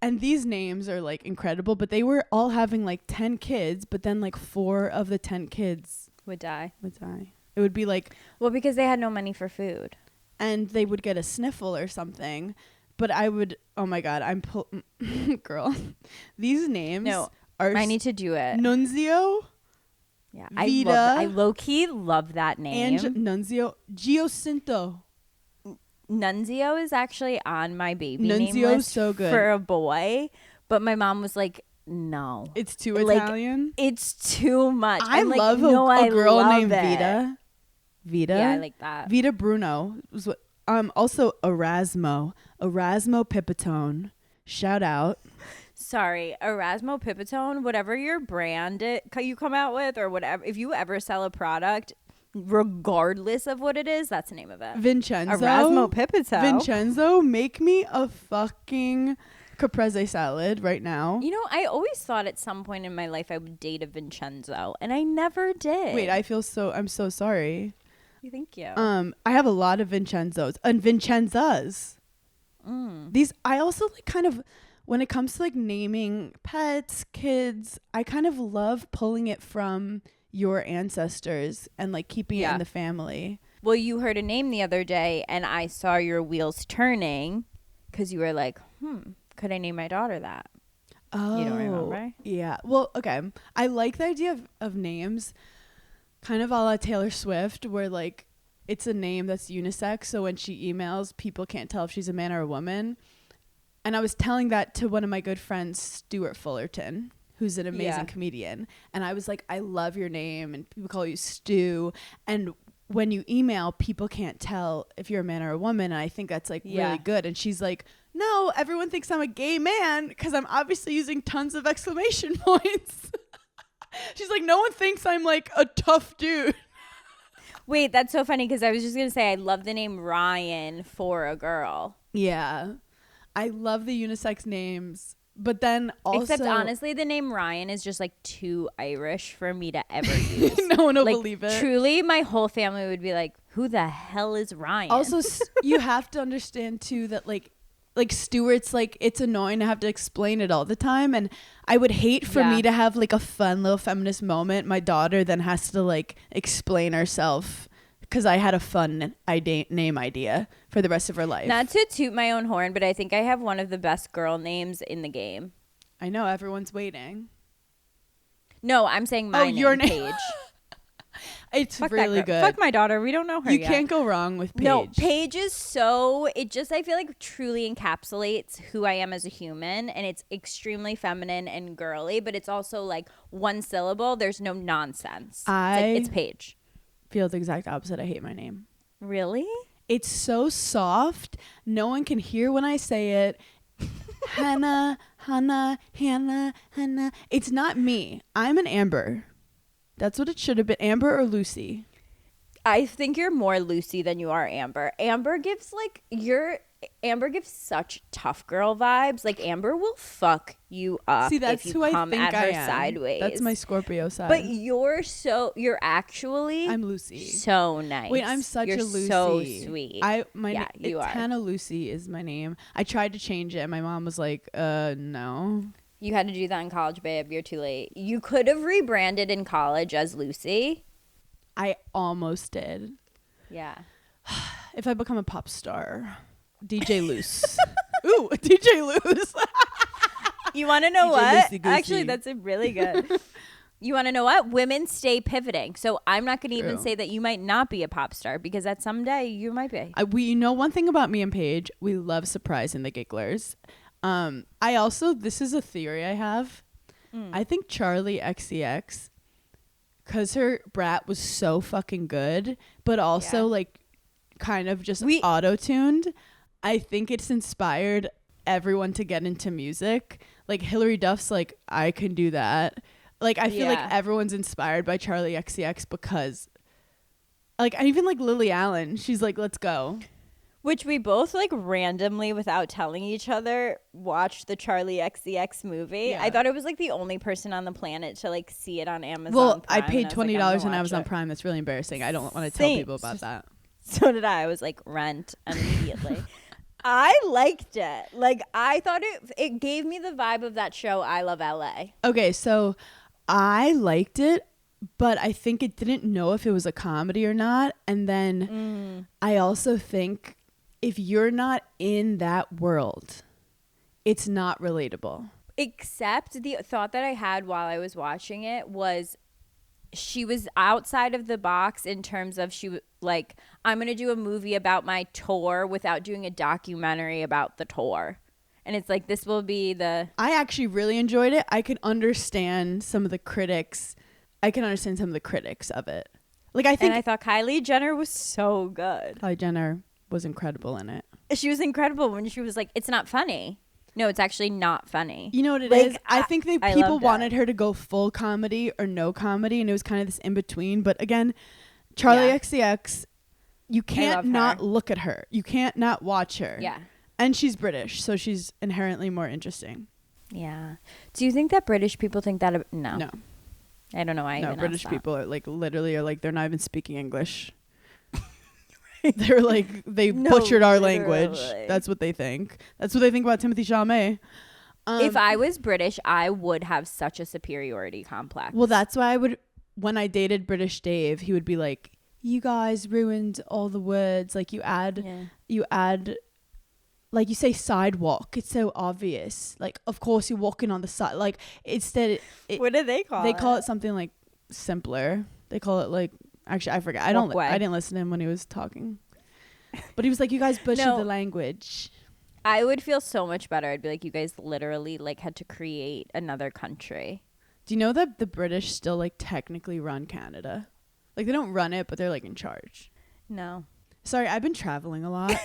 and these names are like incredible, but they were all having like 10 kids, but then like 4 of the 10 kids Would die. would die. It would be like, Well, because they had no money for food. and they would get a sniffle or something. But I would, oh my God, girl, these names No, are I need to do it. Nunzio, Yeah, Vita, I low key love that name. Nunzio, Giacinto. Nunzio is actually on my baby Nunzio's name list so good. for a boy, but my mom was like, "No, It's too Like, Italian. it's too much." I I'm like, love no, a I girl love named it. Vita. Vita. Yeah, I like that. Vita Bruno was what. Also Erasmo Pipitone. Shout out. Sorry, Erasmo Pipitone, whatever your brand you come out with or whatever, if you ever sell a product, regardless of what it is, that's the name of it. Vincenzo. Erasmo Pipitone. Vincenzo, make me a fucking caprese salad right now. You know, I always thought at some point in my life I would date a Vincenzo, and I never did. Wait, I'm so sorry. Thank you. I have a lot of Vincenzos and Vincenzas. These, I also like kind of, when it comes to like naming pets, kids, I kind of love pulling it from your ancestors and like keeping it in the family. Well, you heard a name the other day, and I saw your wheels turning because you were like, could I name my daughter that? Oh, You don't remember? Yeah. Well, okay. I like the idea of names kind of a la Taylor Swift, where like it's a name that's unisex. So when she emails, people can't tell if she's a man or a woman. And I was telling that to one of my good friends, Stuart Fullerton, who's an amazing comedian. And I was like, I love your name. And people call you Stu. And when you email, people can't tell if you're a man or a woman. And I think that's like really good. And she's like, no, everyone thinks I'm a gay man because I'm obviously using tons of exclamation points. She's like, no one thinks I'm like a tough dude. Wait, that's so funny because I was just going to say I love the name Ryan for a girl. Yeah. I love the unisex names. But then also, Except honestly, the name Ryan is just like too Irish for me to ever use. no one will like, believe it. Truly, my whole family would be like, who the hell is Ryan? Also, you have to understand too that like Stuart's like, it's annoying to have to explain it all the time, and I would hate for me to have like a fun little feminist moment. My daughter then has to like explain herself because I had a fun name idea for the rest of her life. Not to toot my own horn, but I think I have one of the best girl names in the game. I know, everyone's waiting. No, I'm saying my name, your name. Paige. It's Fuck really that girl. good. Fuck my daughter. We don't know her You yet. can't go wrong with Paige. No, Paige is so, it just, I feel like truly encapsulates who I am as a human, and it's extremely feminine and girly, but it's also like one syllable. There's no nonsense. It's Paige. Feel the exact opposite. I hate my name. Really? It's so soft. No one can hear when I say it. Hannah. It's not me. I'm an Amber. That's what it should have been. Amber or Lucy. I think you're more Lucy than you are Amber. Amber gives such tough girl vibes. Like Amber will fuck you up. See, that's if you who I come think at I her am. sideways. That's my Scorpio side. But you're actually I'm Lucy. so nice. Wait, I'm such you're a Lucy. so sweet. You are. Hannah Lucy is my name. I tried to change it, and my mom was like, no. You had to do that in college, babe. You're too late. You could have rebranded in college as Lucy. I almost did. Yeah. If I become a pop star, DJ Luce. Ooh, DJ Luce. You want to know DJ what? Lucy Goosey. Actually, that's a really good. You want to know what? Women stay pivoting. So I'm not going to even say that you might not be a pop star because at someday you might be. We know one thing about me and Paige. We love surprising the gigglers. I also, this is a theory I have. I think Charlie XCX, because her brat was so fucking good, but also like kind of just auto-tuned. I think it's inspired everyone to get into music. Like Hillary Duff's like, I can do that. Like, I feel like Yeah. everyone's inspired by Charlie XCX because, like, and even like Lily Allen, she's like, let's go. Which we both like randomly, without telling each other, watched the Charlie XCX movie. Yeah. I thought it was like the only person on the planet to like see it on Amazon. Well, Prime, I paid and was like, $20 I'm gonna on watch Amazon it. Prime. That's really embarrassing. I don't want to tell Same. people about that. So did I. I was like, rent immediately. I liked it. Like, I thought it gave me the vibe of that show, I Love LA. Okay, so I liked it, but I think it didn't know if it was a comedy or not. And then I also think if you're not in that world, it's not relatable. Except the thought that I had while I was watching it was she was outside of the box in terms of like, I'm going to do a movie about my tour without doing a documentary about the tour. And it's like, this will be the... I actually really enjoyed it. I can understand some of the critics. I can understand some of the critics of it. Like, I think And I thought Kylie Jenner was so good. Kylie Jenner was incredible in it. She was incredible when she was like, it's not funny. No, it's actually not funny. You know what it Like, is? I think I people loved wanted it. her to go full comedy or no comedy, and it was kind of this in between. But again, Charlie Yeah. XCX, you can't love not her. look at her. You can't not watch her. Yeah. And she's British, so she's inherently more interesting. Yeah. Do you think that British people think that? No. No, I don't know why I no, even British asked that. people are like literally are like they're not even speaking English. They're like they No, butchered our language. literally. That's what they think. That's what they think about Timothy Chalamet. If I was British, I would have such a superiority complex. Well, that's why I would, when I dated British Dave, he would be like, you guys ruined all the words. Like you add, like you say sidewalk. It's so obvious. Like, of course you're walking on the side. Like instead, What do they call they it? call it something like simpler. They call it like, actually, I forget. I didn't listen to him when he was talking. But he was like, you guys butchered No. the language. I would feel so much better. I'd be like, you guys literally like had to create another country. Do you know that the British still like technically run Canada? Like they don't run it, but they're like in charge. No. Sorry, I've been traveling a lot.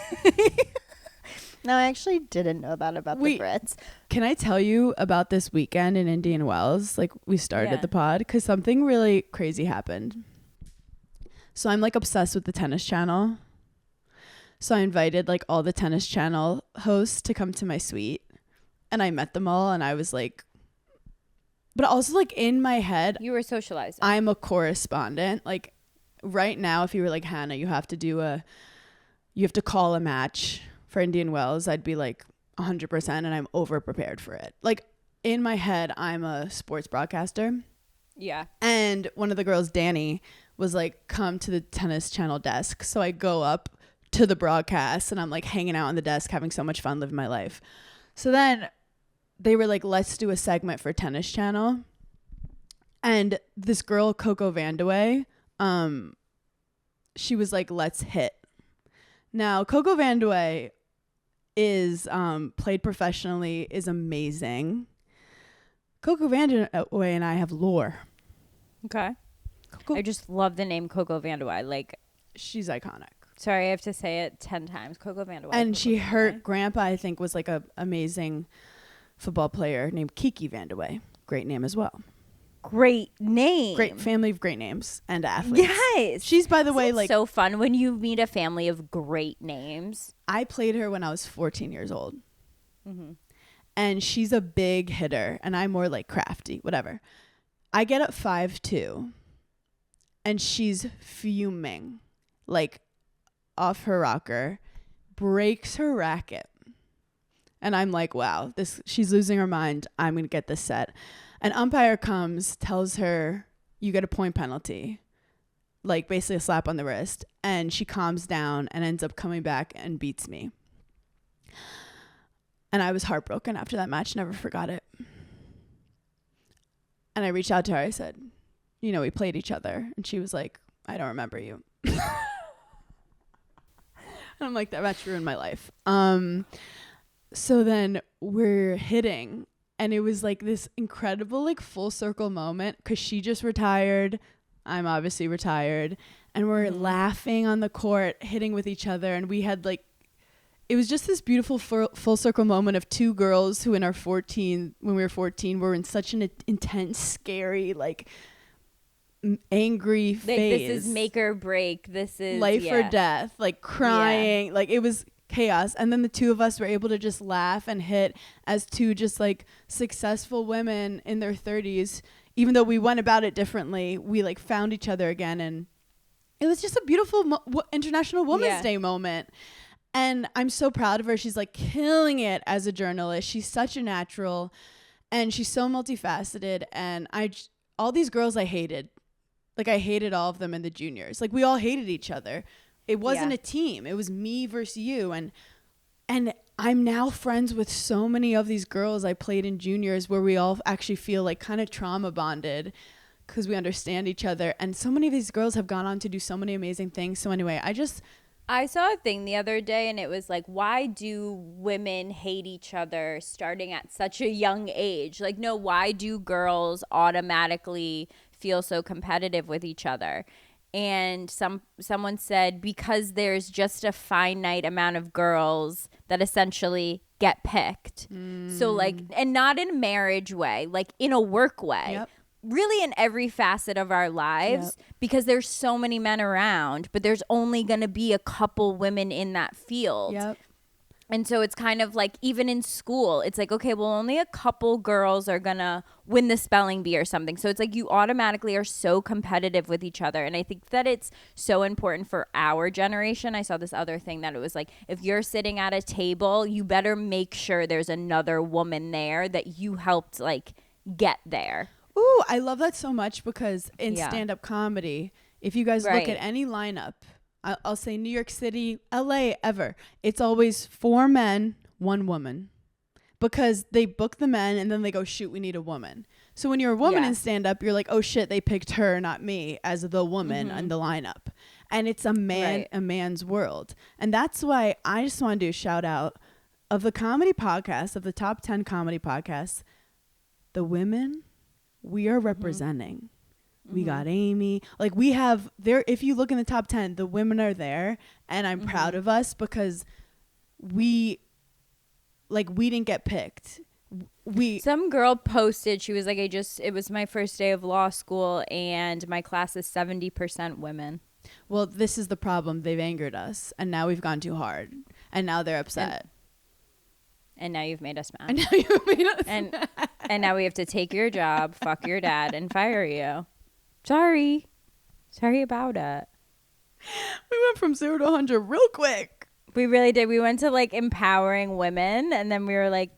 No, I actually didn't know that about Wait. the Brits. Can I tell you about this weekend in Indian Wells? Like we started Yeah. the pod because something really crazy happened. So I'm like obsessed with the Tennis Channel. So I invited like all the Tennis Channel hosts to come to my suite, and I met them all, and I was like, but also like in my head, You were socializing. I'm a correspondent. Like right now, if you were like, Hannah, you have to call a match for Indian Wells, I'd be like 100%, and I'm over prepared for it. Like in my head, I'm a sports broadcaster. yeah. And one of the girls, Danny, was like, come to the Tennis Channel desk. So I go up to the broadcast and I'm like hanging out on the desk, having so much fun living my life. So then they were like, let's do a segment for Tennis Channel. And this girl, Coco Vandeweghe, she was like, let's hit. Now, Coco Vandeweghe is played professionally, is amazing. Coco Vandeweghe and I have lore. Okay. Coco, I just love the name Coco Vandeweghe. Like, she's iconic. sorry, I have to say it 10 times. Coco Vandeweghe. And Coco her Vandeweghe. grandpa, I think, was like a amazing football player named Kiki Vandeweghe. Great name as well. Great name. Great family of great names and athletes. Yes. She's, by the way, Isn't it like, so fun when you meet a family of great names. I played her when I was 14 years old. Mm-hmm. And she's a big hitter, and I'm more like crafty, whatever. I get up 5'2", and she's fuming, like off her rocker, breaks her racket. And I'm like, wow, she's losing her mind. I'm going to get this set. An umpire comes, tells her, you get a point penalty, like basically a slap on the wrist. And she calms down and ends up coming back and beats me. And I was heartbroken after that match, never forgot it. And I reached out to her. I said, you know, we played each other. And she was like, I don't remember you. And I'm like, that match ruined my life. So then we're hitting. And it was like this incredible, like full circle moment because she just retired. I'm obviously retired. And we're laughing on the court, hitting with each other. And we had like, it was just this beautiful full circle moment of two girls who when we were 14 were in such an intense, scary, like angry phase. This is make or break. This is life or death, like crying. Like it was chaos. And then the two of us were able to just laugh and hit as two just like successful women in their 30s. Even though we went about it differently, we like found each other again. And it was just a beautiful International Women's Day moment. And I'm so proud of her. She's like killing it as a journalist. She's such a natural and she's so multifaceted. And all these girls I hated. Like I hated all of them in the juniors. Like we all hated each other. It wasn't a team. It was me versus you. And I'm now friends with so many of these girls I played in juniors where we all actually feel like kind of trauma bonded because we understand each other. And so many of these girls have gone on to do so many amazing things. So anyway, I saw a thing the other day and it was like, why do women hate each other starting at such a young age? Like, no, why do girls automatically feel so competitive with each other? And someone said because there's just a finite amount of girls that essentially get picked. So like, and not in a marriage way, like in a work way. Yep. Really in every facet of our lives because there's so many men around, but there's only going to be a couple women in that field. Yep. And so it's kind of like even in school, it's like, okay, well, only a couple girls are going to win the spelling bee or something. So it's like you automatically are so competitive with each other. And I think that it's so important for our generation. I saw this other thing that it was like, if you're sitting at a table, you better make sure there's another woman there that you helped like get there. Ooh, I love that so much because in stand-up comedy, if you guys look at any lineup, I'll say New York City, LA, ever, it's always 4 men, 1 woman. Because they book the men and then they go, shoot, we need a woman. So when you're a woman in stand-up, you're like, oh shit, they picked her, not me, as the woman in the lineup. And it's a man's world. And that's why I just want to do a shout out of the comedy podcast, of the top 10 comedy podcasts, the women we are representing. We got Amy. Like we have there. If you look in the top 10, the women are there, and I'm proud of us because we didn't get picked. Some girl posted, she was like, it was my first day of law school, and my class is 70% women. Well, this is the problem. They've angered us, and now we've gone too hard, and now they're upset. And now you've made us mad. And now you've made us mad. And now we have to take your job, fuck your dad, and fire you. Sorry about it. We went from 0 to 100 real quick. We really did. We went to like empowering women, and then we were like,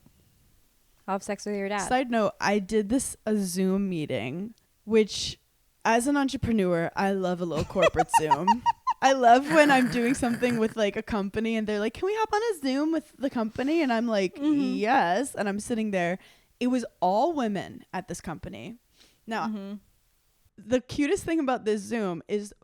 I'll have sex with your dad. Side note, I did a Zoom meeting, which as an entrepreneur, I love a little corporate Zoom. I love when I'm doing something with like a company and they're like, can we hop on a Zoom with the company? And I'm like, yes. And I'm sitting there. It was all women at this company. Now, the cutest thing about this Zoom is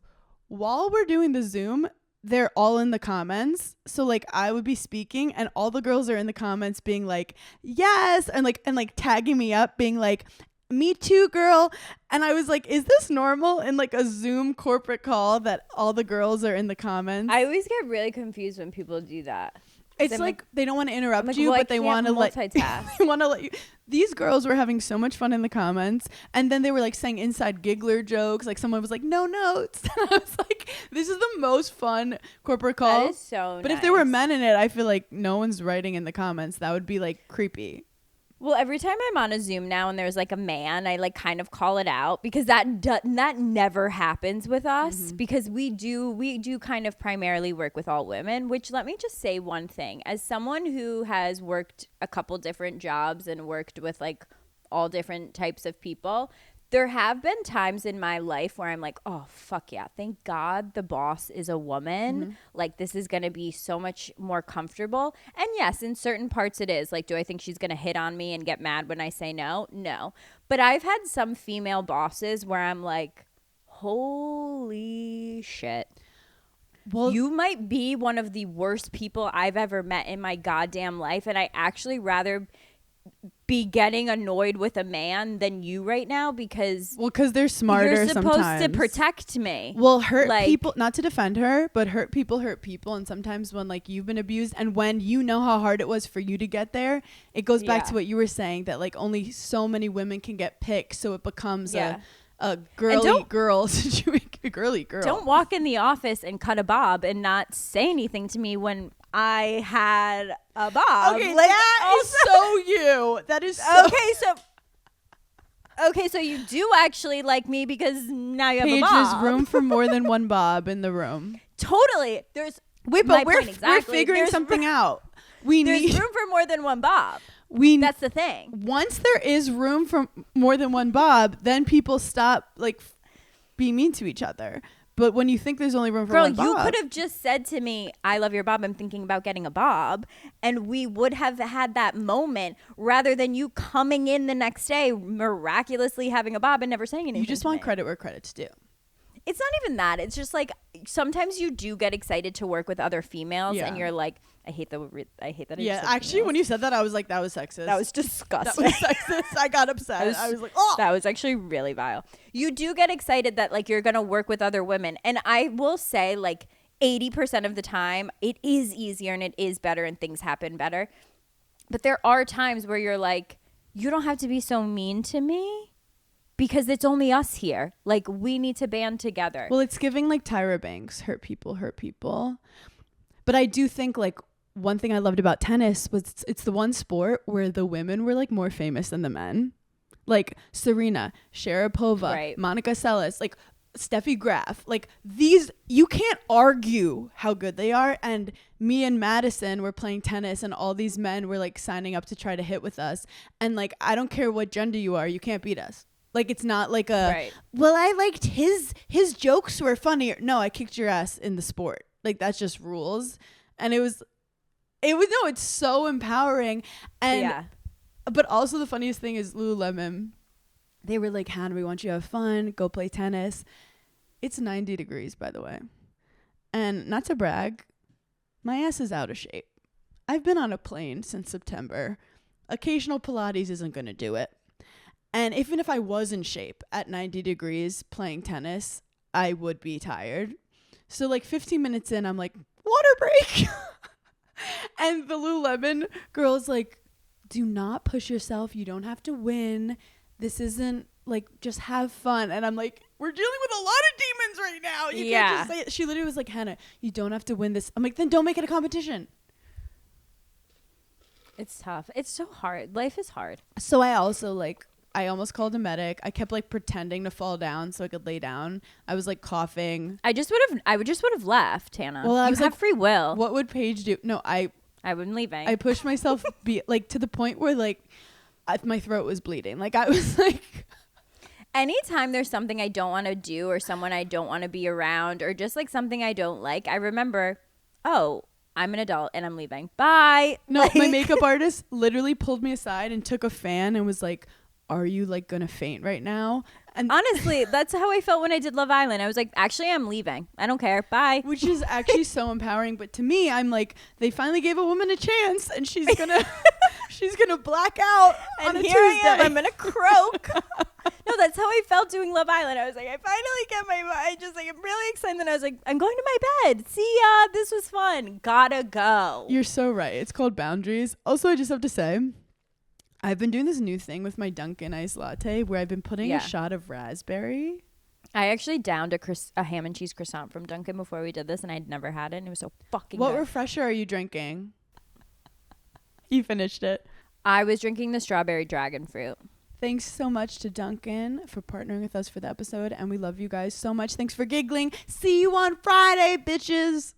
while we're doing the Zoom, they're all in the comments. So like I would be speaking and all the girls are in the comments being like, yes. And like tagging me up being like, me too, girl. And I was like, is this normal in like a Zoom corporate call that all the girls are in the comments? I always get really confused when people do that. It's like they don't want to interrupt you, but they want to multitask. They want to let you. These girls were having so much fun in the comments, and then they were like saying inside giggler jokes. Like someone was like, "No notes." And I was like, "This is the most fun corporate call." That is so. But nice. if there were men in it, I feel like no one's writing in the comments. That would be like creepy. Well, every time I'm on a Zoom now and there's like a man, I like kind of call it out because that never happens with us because we do kind of primarily work with all women, which let me just say one thing. As someone who has worked a couple different jobs and worked with like all different types of people, there have been times in my life where I'm like, oh, fuck yeah. Thank God the boss is a woman. Like, this is going to be so much more comfortable. And yes, in certain parts it is. Like, do I think she's going to hit on me and get mad when I say no? No. But I've had some female bosses where I'm like, holy shit. Well, you might be one of the worst people I've ever met in my goddamn life. And I actually rather be getting annoyed with a man than you right now because they're smarter. you're supposed sometimes. to protect me. Well, hurt Like- people, not to defend her, but hurt people. And sometimes when like you've been abused and when you know how hard it was for you to get there, it goes back Yeah. to what you were saying, that like only so many women can get picked. So it becomes Yeah. a girly girl situation, a girly girl. Don't walk in the office and cut a bob and not say anything to me when I had a bob. Okay, Like, that is so you. That is so Okay, so you do actually like me because now you have Paige, a bob. there's room for more than one bob in the room. Totally. There's Wait, my but we're point exactly. figuring There's something ro- out. There's room for more than one bob. That's the thing. Once there is room for more than one bob, then people stop like being mean to each other. But when you think there's only room for Girl, one bob, you could have just said to me, I love your bob. I'm thinking about getting a bob. And we would have had that moment rather than you coming in the next day miraculously having a bob and never saying anything. you just to want me. credit where credit's due. It's not even that. It's just like sometimes you do get excited to work with other females and you're like, I hate that. I said Actually, females. when you said that, I was like, that was sexist. That was That disgusting. was sexist. I got upset. I was like, oh. That was actually really vile. You do get excited that like you're going to work with other women. And I will say like 80% of the time it is easier and it is better and things happen better. But there are times where you're like, you don't have to be so mean to me because it's only us here. Like we need to band together. Well, it's giving like Tyra Banks, hurt people, hurt people. But I do think like one thing I loved about tennis was it's the one sport where the women were like more famous than the men. Like Serena, Sharapova, Right. Monica Seles, like Steffi Graf. Like these, you can't argue how good they are. And me and Madison were playing tennis and all these men were like signing up to try to hit with us. And like, I don't care what gender you are, you can't beat us. Like it's not like well, I liked his jokes were funnier. No, I kicked your ass in the sport. Like that's just rules. And it's so empowering. And but also the funniest thing is Lululemon. They were like, Hannah, we want you to have fun, go play tennis. It's 90 degrees, by the way. And not to brag, my ass is out of shape. I've been on a plane since September. Occasional Pilates isn't going to do it. And even if I was in shape at 90 degrees playing tennis, I would be tired. So like 15 minutes in, I'm like, water break. And the Lululemon girl's like, do not push yourself. You don't have to win. This isn't like, just have fun. And I'm like, we're dealing with a lot of demons right now. You can't just say it. She literally was like, Hannah, you don't have to win this. I'm like, then don't make it a competition. It's tough. It's so hard. Life is hard. So I also like, I almost called a medic. I kept like pretending to fall down so I could lay down. I was like coughing. I just would have left, Hannah. Well, I you was have like, free will. What would Paige do? No, I wouldn't leaving. I pushed myself like to the point where like my throat was bleeding. Like I was like, anytime there's something I don't want to do or someone I don't want to be around or just like something I don't like, I remember, oh, I'm an adult and I'm leaving. Bye. no, Like- my makeup artist literally pulled me aside and took a fan and was like, are you like gonna faint right now? And honestly, that's how I felt when I did Love Island. I was like, actually, I'm leaving. I don't care. Bye. which is actually so empowering. But to me, I'm like, they finally gave a woman a chance and she's gonna black out on And a here Tuesday. I am. I'm gonna croak. No, that's how I felt doing Love Island. I was like, I finally get I just like, I'm really excited. And I was like, I'm going to my bed. See ya. This was fun. Gotta go. You're so right. It's called boundaries. Also, I just have to say, I've been doing this new thing with my Dunkin iced latte where I've been putting a shot of raspberry. I actually downed a ham and cheese croissant from Dunkin before we did this, and I'd never had it, and it was so fucking What good. refresher are you drinking? You finished it. I was drinking the strawberry dragon fruit. Thanks so much to Dunkin for partnering with us for the episode, and we love you guys so much. Thanks for giggling. See you on Friday, bitches.